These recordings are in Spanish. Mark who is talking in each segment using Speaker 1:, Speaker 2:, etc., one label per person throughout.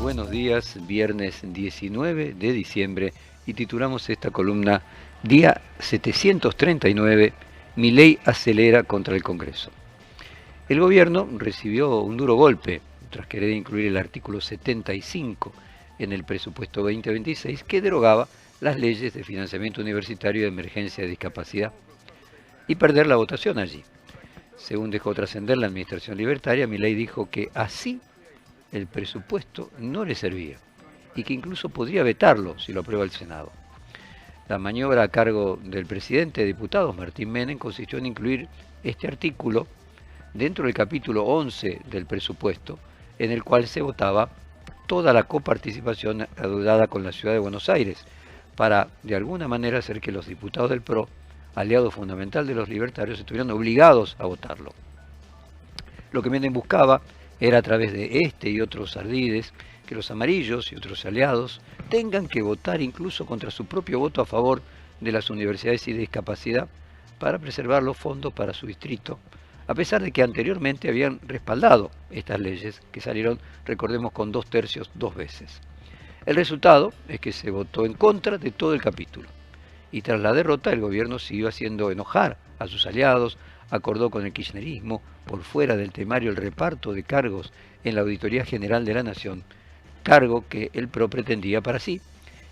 Speaker 1: buenos días, viernes 19 de diciembre, y titulamos esta columna Día 739, Milei acelera contra el Congreso. El gobierno recibió un duro golpe tras querer incluir el artículo 75 en el presupuesto 2026 que derogaba las leyes de financiamiento universitario de emergencia de discapacidad y perder la votación allí. Según dejó trascender la administración libertaria, Milei dijo que así el presupuesto no le servía y que incluso podría vetarlo si lo aprueba el Senado. La maniobra a cargo del presidente de diputados, Martín Menem, consistió en incluir este artículo dentro del capítulo 11 del presupuesto, en el cual se votaba toda la coparticipación adeudada con la ciudad de Buenos Aires, para de alguna manera hacer que los diputados del PRO, aliado fundamental de los libertarios, estuvieran obligados a votarlo. Lo que Menem buscaba era, a través de este y otros ardides, que los amarillos y otros aliados tengan que votar incluso contra su propio voto a favor de las universidades y de discapacidad para preservar los fondos para su distrito, a pesar de que anteriormente habían respaldado estas leyes que salieron, recordemos, con 2/3 dos veces. El resultado es que se votó en contra de todo el capítulo, y tras la derrota el gobierno siguió haciendo enojar a sus aliados, acordó con el kirchnerismo, por fuera del temario, el reparto de cargos en la Auditoría General de la Nación, cargo que el PRO pretendía para sí,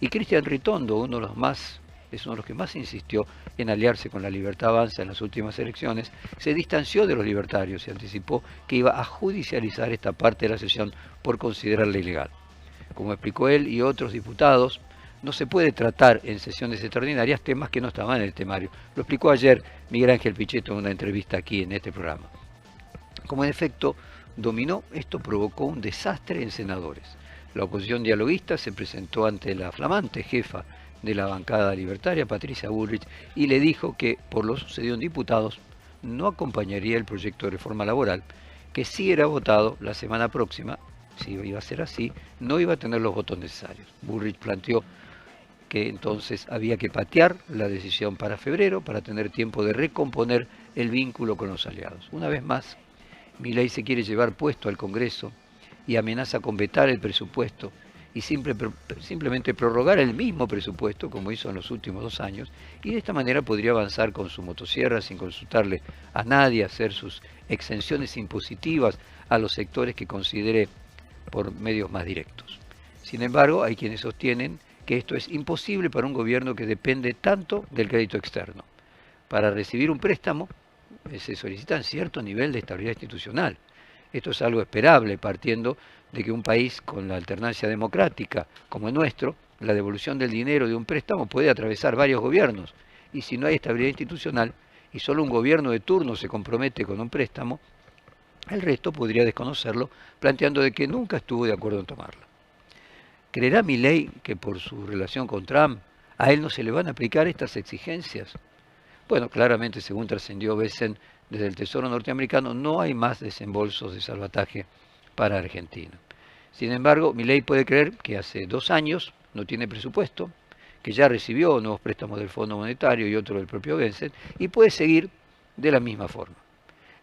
Speaker 1: y Cristian Ritondo, es uno de los que más insistió en aliarse con la Libertad Avanza en las últimas elecciones, se distanció de los libertarios y anticipó que iba a judicializar esta parte de la sesión por considerarla ilegal. Como explicó él y otros diputados, no se puede tratar en sesiones extraordinarias temas que no estaban en el temario. Lo explicó ayer Miguel Ángel Pichetto en una entrevista aquí en este programa. Como en efecto dominó, esto provocó un desastre en senadores. La oposición dialoguista se presentó ante la flamante jefa de la bancada libertaria, Patricia Bullrich, y le dijo que, por lo sucedido en diputados, no acompañaría el proyecto de reforma laboral, que si era votado la semana próxima, si iba a ser así, no iba a tener los votos necesarios. Bullrich planteó que entonces había que patear la decisión para febrero para tener tiempo de recomponer el vínculo con los aliados. Una vez más, Milei se quiere llevar puesto al Congreso y amenaza con vetar el presupuesto y simplemente prorrogar el mismo presupuesto, como hizo en los últimos 2 años, y de esta manera podría avanzar con su motosierra sin consultarle a nadie, hacer sus exenciones impositivas a los sectores que considere por medios más directos. Sin embargo, hay quienes sostienen que esto es imposible para un gobierno que depende tanto del crédito externo. Para recibir un préstamo se solicita cierto nivel de estabilidad institucional. Esto es algo esperable, partiendo de que un país con la alternancia democrática como el nuestro, la devolución del dinero de un préstamo puede atravesar varios gobiernos, y si no hay estabilidad institucional y solo un gobierno de turno se compromete con un préstamo, el resto podría desconocerlo, planteando de que nunca estuvo de acuerdo en tomarlo. ¿Creerá Milei que por su relación con Trump a él no se le van a aplicar estas exigencias? Bueno, claramente, según trascendió Besen desde el Tesoro norteamericano, no hay más desembolsos de salvataje para Argentina. Sin embargo, Milei puede creer que hace 2 años no tiene presupuesto, que ya recibió nuevos préstamos del Fondo Monetario y otro del propio Besen, y puede seguir de la misma forma.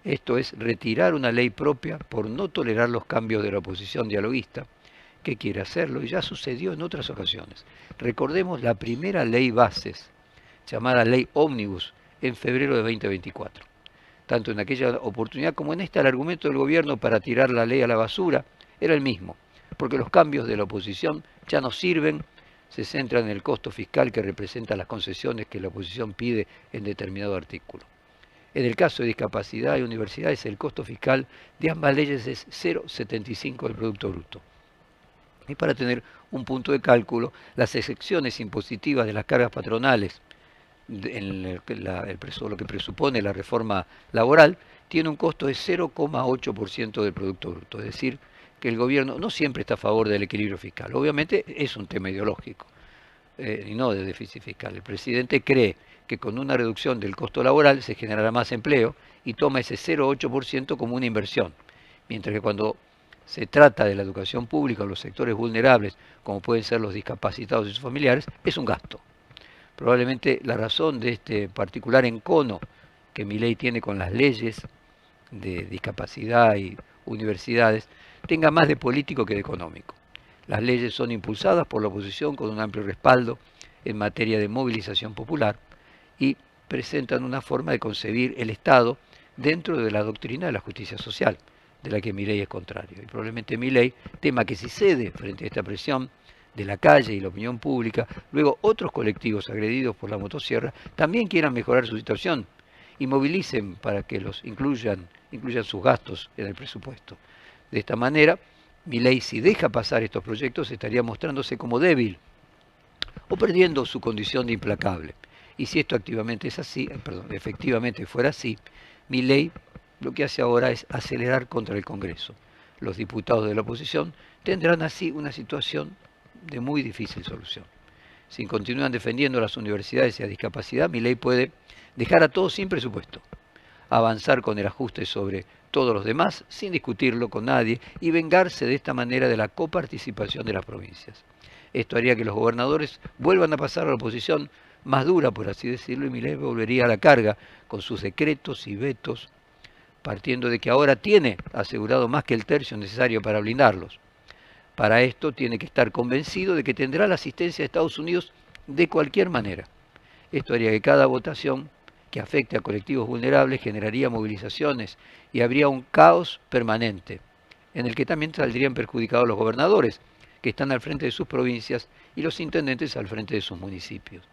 Speaker 1: Esto es retirar una ley propia por no tolerar los cambios de la oposición dialoguista, que quiere hacerlo, y ya sucedió en otras ocasiones. Recordemos la primera ley bases, llamada Ley Ómnibus, en febrero de 2024. Tanto en aquella oportunidad como en esta, el argumento del gobierno para tirar la ley a la basura era el mismo, porque los cambios de la oposición ya no sirven, se centran en el costo fiscal que representa las concesiones que la oposición pide en determinado artículo. En el caso de discapacidad y universidades, el costo fiscal de ambas leyes es 0,75 del Producto Bruto. Y para tener un punto de cálculo, las excepciones impositivas de las cargas patronales, en lo que presupone la reforma laboral, tiene un costo de 0,8% del Producto Bruto. Es decir, que el gobierno no siempre está a favor del equilibrio fiscal. Obviamente es un tema ideológico y no de déficit fiscal. El presidente cree que con una reducción del costo laboral se generará más empleo y toma ese 0,8% como una inversión. Mientras que cuando se trata de la educación pública o los sectores vulnerables, como pueden ser los discapacitados y sus familiares, es un gasto. Probablemente la razón de este particular encono que Milei tiene con las leyes de discapacidad y universidades tenga más de político que de económico. Las leyes son impulsadas por la oposición con un amplio respaldo en materia de movilización popular y presentan una forma de concebir el Estado dentro de la doctrina de la justicia social, de la que Milei es contrario. Y probablemente Milei tema que si cede frente a esta presión de la calle y la opinión pública, luego otros colectivos agredidos por la motosierra también quieran mejorar su situación y movilicen para que los incluyan sus gastos en el presupuesto. De esta manera, Milei, si deja pasar estos proyectos, estaría mostrándose como débil o perdiendo su condición de implacable. Y si esto efectivamente fuera así, Milei lo que hace ahora es acelerar contra el Congreso. Los diputados de la oposición tendrán así una situación de muy difícil solución. Si continúan defendiendo las universidades y la discapacidad, Milei puede dejar a todos sin presupuesto, avanzar con el ajuste sobre todos los demás sin discutirlo con nadie y vengarse de esta manera de la coparticipación de las provincias. Esto haría que los gobernadores vuelvan a pasar a la oposición más dura, por así decirlo, y Milei volvería a la carga con sus decretos y vetos, partiendo de que ahora tiene asegurado más que el tercio necesario para blindarlos. Para esto tiene que estar convencido de que tendrá la asistencia de Estados Unidos de cualquier manera. Esto haría que cada votación que afecte a colectivos vulnerables generaría movilizaciones y habría un caos permanente, en el que también saldrían perjudicados los gobernadores, que están al frente de sus provincias, y los intendentes al frente de sus municipios.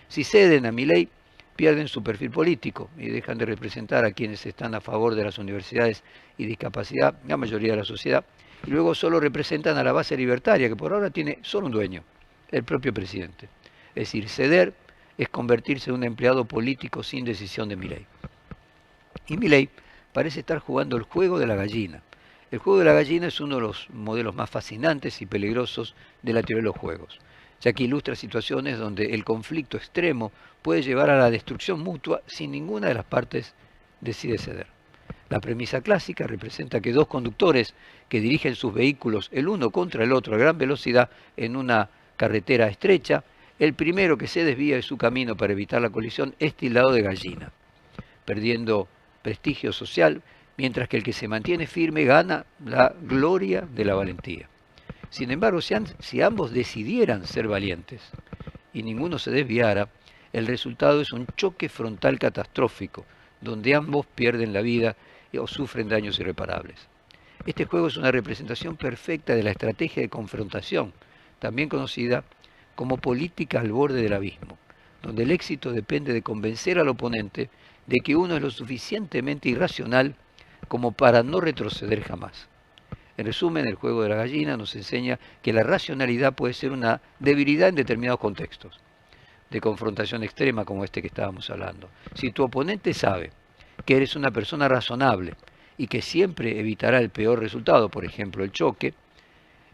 Speaker 1: Si ceden a Milei, pierden su perfil político y dejan de representar a quienes están a favor de las universidades y discapacidad, la mayoría de la sociedad, y luego solo representan a la base libertaria, que por ahora tiene solo un dueño, el propio presidente. Es decir, ceder es convertirse en un empleado político sin decisión de Milei. Y Milei parece estar jugando el juego de la gallina. El juego de la gallina es uno de los modelos más fascinantes y peligrosos de la teoría de los juegos, ya que ilustra situaciones donde el conflicto extremo puede llevar a la destrucción mutua sin ninguna de las partes decide ceder. La premisa clásica representa que dos conductores que dirigen sus vehículos el uno contra el otro a gran velocidad en una carretera estrecha, el primero que se desvía de su camino para evitar la colisión es tildado de gallina, perdiendo prestigio social, mientras que el que se mantiene firme gana la gloria de la valentía. Sin embargo, si ambos decidieran ser valientes y ninguno se desviara, el resultado es un choque frontal catastrófico, donde ambos pierden la vida o sufren daños irreparables. Este juego es una representación perfecta de la estrategia de confrontación, también conocida como política al borde del abismo, donde el éxito depende de convencer al oponente de que uno es lo suficientemente irracional como para no retroceder jamás. En resumen, el juego de la gallina nos enseña que la racionalidad puede ser una debilidad en determinados contextos de confrontación extrema como este que estábamos hablando. Si tu oponente sabe que eres una persona razonable y que siempre evitará el peor resultado, por ejemplo el choque,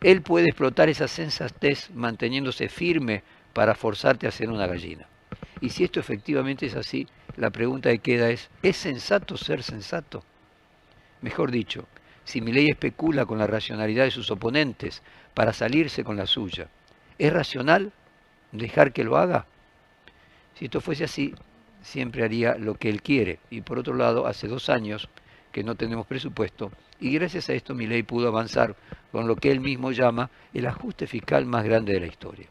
Speaker 1: él puede explotar esa sensatez manteniéndose firme para forzarte a ser una gallina. Y si esto efectivamente es así, la pregunta que queda ¿es sensato ser sensato? Mejor dicho, si Milei especula con la racionalidad de sus oponentes para salirse con la suya, ¿es racional dejar que lo haga? Si esto fuese así, siempre haría lo que él quiere. Y por otro lado, hace 2 años que no tenemos presupuesto y gracias a esto Milei pudo avanzar con lo que él mismo llama el ajuste fiscal más grande de la historia.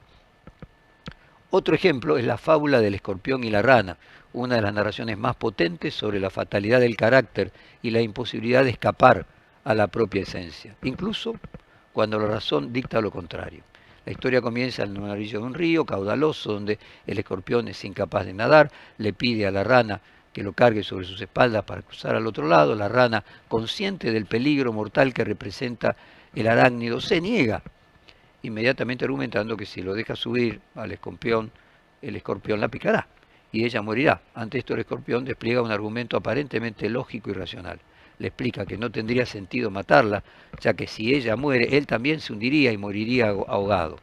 Speaker 1: Otro ejemplo es la fábula del escorpión y la rana, una de las narraciones más potentes sobre la fatalidad del carácter y la imposibilidad de escapar a la propia esencia, incluso cuando la razón dicta lo contrario. La historia comienza en una orilla de un río caudaloso donde el escorpión es incapaz de nadar, le pide a la rana que lo cargue sobre sus espaldas para cruzar al otro lado. La rana, consciente del peligro mortal que representa el arácnido, se niega, inmediatamente argumentando que si lo deja subir al escorpión, el escorpión la picará y ella morirá. Ante esto el escorpión despliega un argumento aparentemente lógico y racional. Le explica que no tendría sentido matarla, ya que si ella muere, él también se hundiría y moriría ahogado.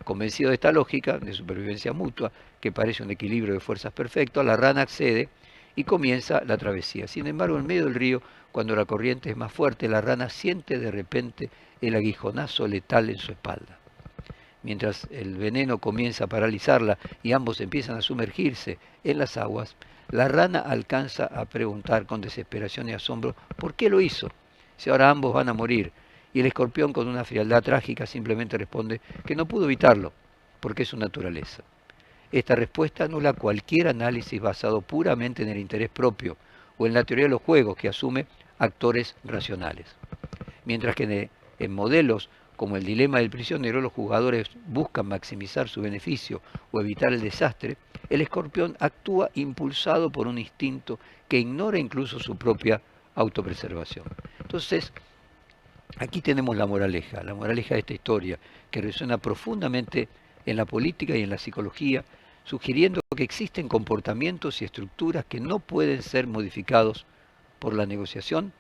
Speaker 1: Convencido de esta lógica de supervivencia mutua, que parece un equilibrio de fuerzas perfecto, la rana accede y comienza la travesía. Sin embargo, en medio del río, cuando la corriente es más fuerte, la rana siente de repente el aguijonazo letal en su espalda. Mientras el veneno comienza a paralizarla y ambos empiezan a sumergirse en las aguas, la rana alcanza a preguntar con desesperación y asombro ¿por qué lo hizo? Si ahora ambos van a morir. Y el escorpión, con una frialdad trágica, simplemente responde que no pudo evitarlo, porque es su naturaleza. Esta respuesta anula cualquier análisis basado puramente en el interés propio o en la teoría de los juegos que asume actores racionales. Mientras que en modelos como el dilema del prisionero, los jugadores buscan maximizar su beneficio o evitar el desastre, el escorpión actúa impulsado por un instinto que ignora incluso su propia autopreservación. Entonces, aquí tenemos la moraleja de esta historia, que resuena profundamente en la política y en la psicología, sugiriendo que existen comportamientos y estructuras que no pueden ser modificados por la negociación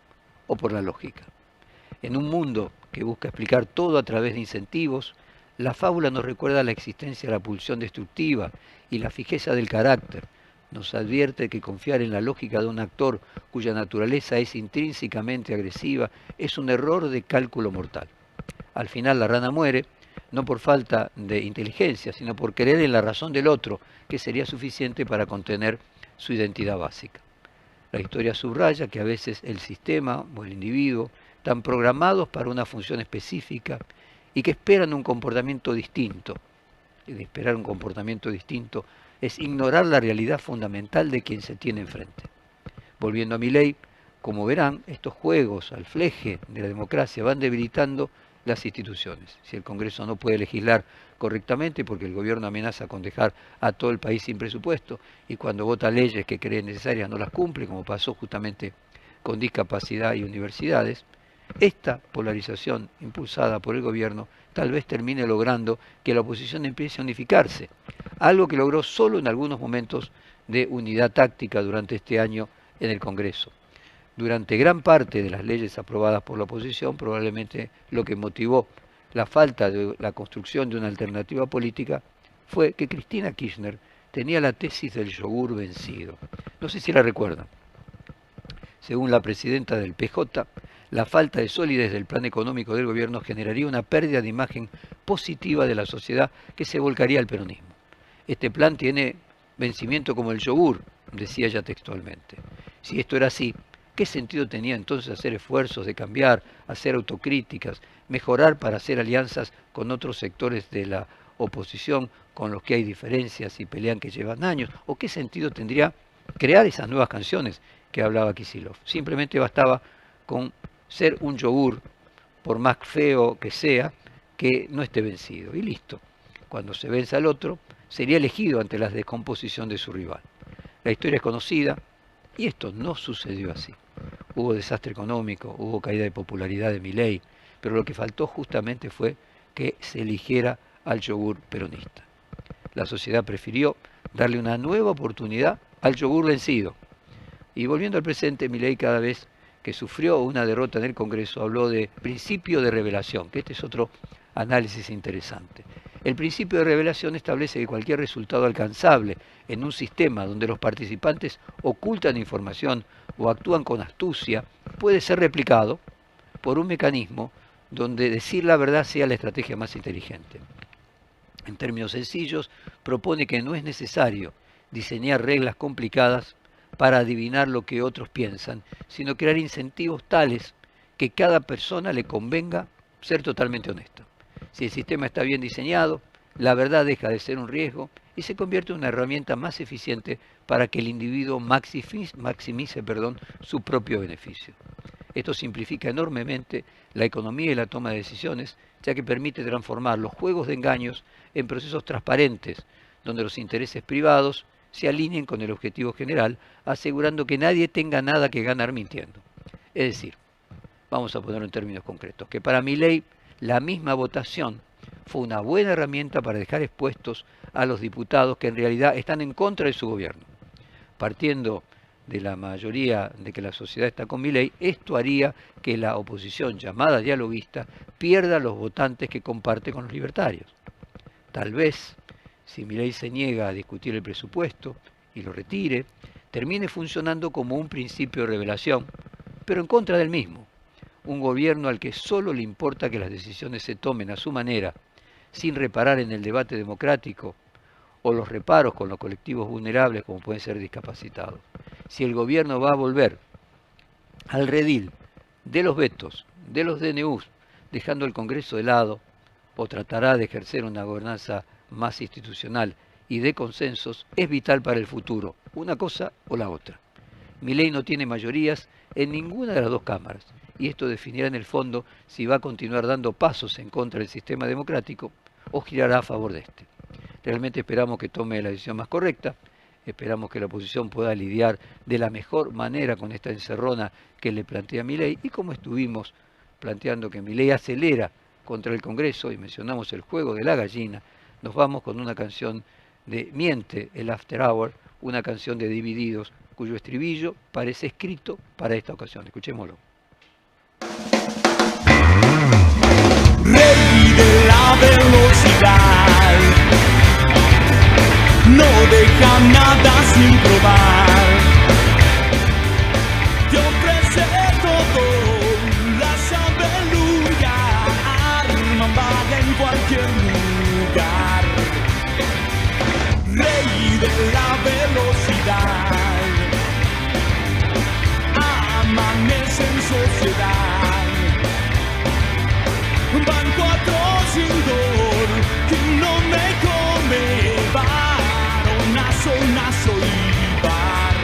Speaker 1: o por la lógica. En un mundo que busca explicar todo a través de incentivos, la fábula nos recuerda la existencia de la pulsión destructiva y la fijeza del carácter. Nos advierte que confiar en la lógica de un actor cuya naturaleza es intrínsecamente agresiva es un error de cálculo mortal. Al final la rana muere, no por falta de inteligencia, sino por creer en la razón del otro, que sería suficiente para contener su identidad básica. La historia subraya que a veces el sistema o el individuo están programados para una función específica y que esperan un comportamiento distinto. Y de esperar un comportamiento distinto es ignorar la realidad fundamental de quien se tiene enfrente. Volviendo a Milei, como verán, estos juegos al fleje de la democracia van debilitando las instituciones. Si el Congreso no puede legislar correctamente porque el gobierno amenaza con dejar a todo el país sin presupuesto y cuando vota leyes que cree necesarias no las cumple, como pasó justamente con discapacidad y universidades, esta polarización impulsada por el gobierno tal vez termine logrando que la oposición empiece a unificarse, algo que logró solo en algunos momentos de unidad táctica durante este año en el Congreso. Durante gran parte de las leyes aprobadas por la oposición, probablemente lo que motivó la falta de la construcción de una alternativa política fue que Cristina Kirchner tenía la tesis del yogur vencido. No sé si la recuerdan. Según la presidenta del PJ, la falta de solidez del plan económico del gobierno generaría una pérdida de imagen positiva de la sociedad que se volcaría al peronismo. Este plan tiene vencimiento como el yogur, decía ella textualmente. Si esto era así, ¿qué sentido tenía entonces hacer esfuerzos de cambiar, hacer autocríticas, mejorar para hacer alianzas con otros sectores de la oposición con los que hay diferencias y pelean que llevan años? ¿O qué sentido tendría crear esas nuevas canciones que hablaba Kicillof? Simplemente bastaba con ser un yogur, por más feo que sea, que no esté vencido. Y listo. Cuando se venza al otro, sería elegido ante la descomposición de su rival. La historia es conocida y esto no sucedió así. Hubo desastre económico, hubo caída de popularidad de Milei, pero lo que faltó justamente fue que se eligiera al yogur peronista. La sociedad prefirió darle una nueva oportunidad al yogur vencido. Y volviendo al presente, Milei cada vez que sufrió una derrota en el Congreso habló de principio de revelación, que este es otro análisis interesante. El principio de revelación establece que cualquier resultado alcanzable en un sistema donde los participantes ocultan información o actúan con astucia puede ser replicado por un mecanismo donde decir la verdad sea la estrategia más inteligente. En términos sencillos, propone que no es necesario diseñar reglas complicadas para adivinar lo que otros piensan, sino crear incentivos tales que cada persona le convenga ser totalmente honesta. Si el sistema está bien diseñado, la verdad deja de ser un riesgo y se convierte en una herramienta más eficiente para que el individuo maximice su propio beneficio. Esto simplifica enormemente la economía y la toma de decisiones, ya que permite transformar los juegos de engaños en procesos transparentes, donde los intereses privados se alineen con el objetivo general, asegurando que nadie tenga nada que ganar mintiendo. Es decir, vamos a ponerlo en términos concretos, que para Milei la misma votación fue una buena herramienta para dejar expuestos a los diputados que en realidad están en contra de su gobierno. Partiendo de la mayoría de que la sociedad está con Milei, esto haría que la oposición llamada dialoguista pierda los votantes que comparte con los libertarios. Tal vez, si Milei se niega a discutir el presupuesto y lo retire, termine funcionando como un principio de revelación, pero en contra del mismo. Un gobierno al que solo le importa que las decisiones se tomen a su manera, sin reparar en el debate democrático o los reparos con los colectivos vulnerables como pueden ser discapacitados. Si el gobierno va a volver al redil de los vetos, de los DNUs, dejando el Congreso de lado, o tratará de ejercer una gobernanza más institucional y de consensos, es vital para el futuro, una cosa o la otra. Milei no tiene mayorías en ninguna de las dos cámaras, y esto definirá en el fondo si va a continuar dando pasos en contra del sistema democrático o girará a favor de este. Realmente esperamos que tome la decisión más correcta, esperamos que la oposición pueda lidiar de la mejor manera con esta encerrona que le plantea Milei, y como estuvimos planteando que Milei acelera contra el Congreso, y mencionamos el juego de la gallina, nos vamos con una canción de Miente, el After Hour, una canción de Divididos, cuyo estribillo parece escrito para esta ocasión. Escuchémoslo.
Speaker 2: Rey de la velocidad, no deja nada sin probar. Te ofrece todo, la sabiduría, arma vaga en cualquier lugar. Rey de la velocidad, amanece en sociedad. Van cuatro sin dor, que no me come, varonazo y bar.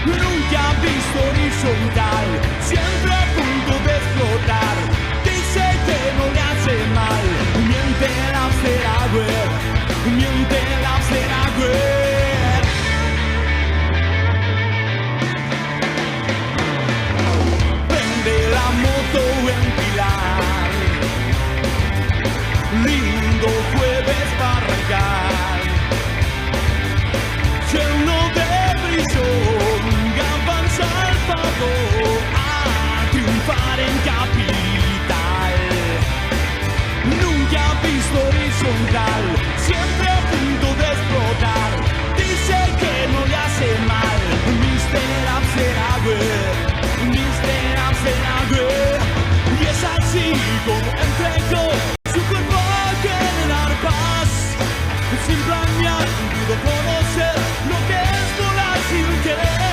Speaker 2: Nunca visto horizontal, siempre a punto de explotar. Dice que no le hace mal, miente la Feragüer, miente la Feragüer. Prende la moto en Pilar, lindo jueves para arrancar, lleno de prisión, avanza al pago a triunfar en capital. Nunca ha visto horizontal, siempre a punto de explotar. Dice que no le hace mal, Mr. Afteragüer, Mr. Afteragüer. Y es así como entregó su cuerpo a generar paz. Sin planear, pudo conocer lo que es volar sin querer.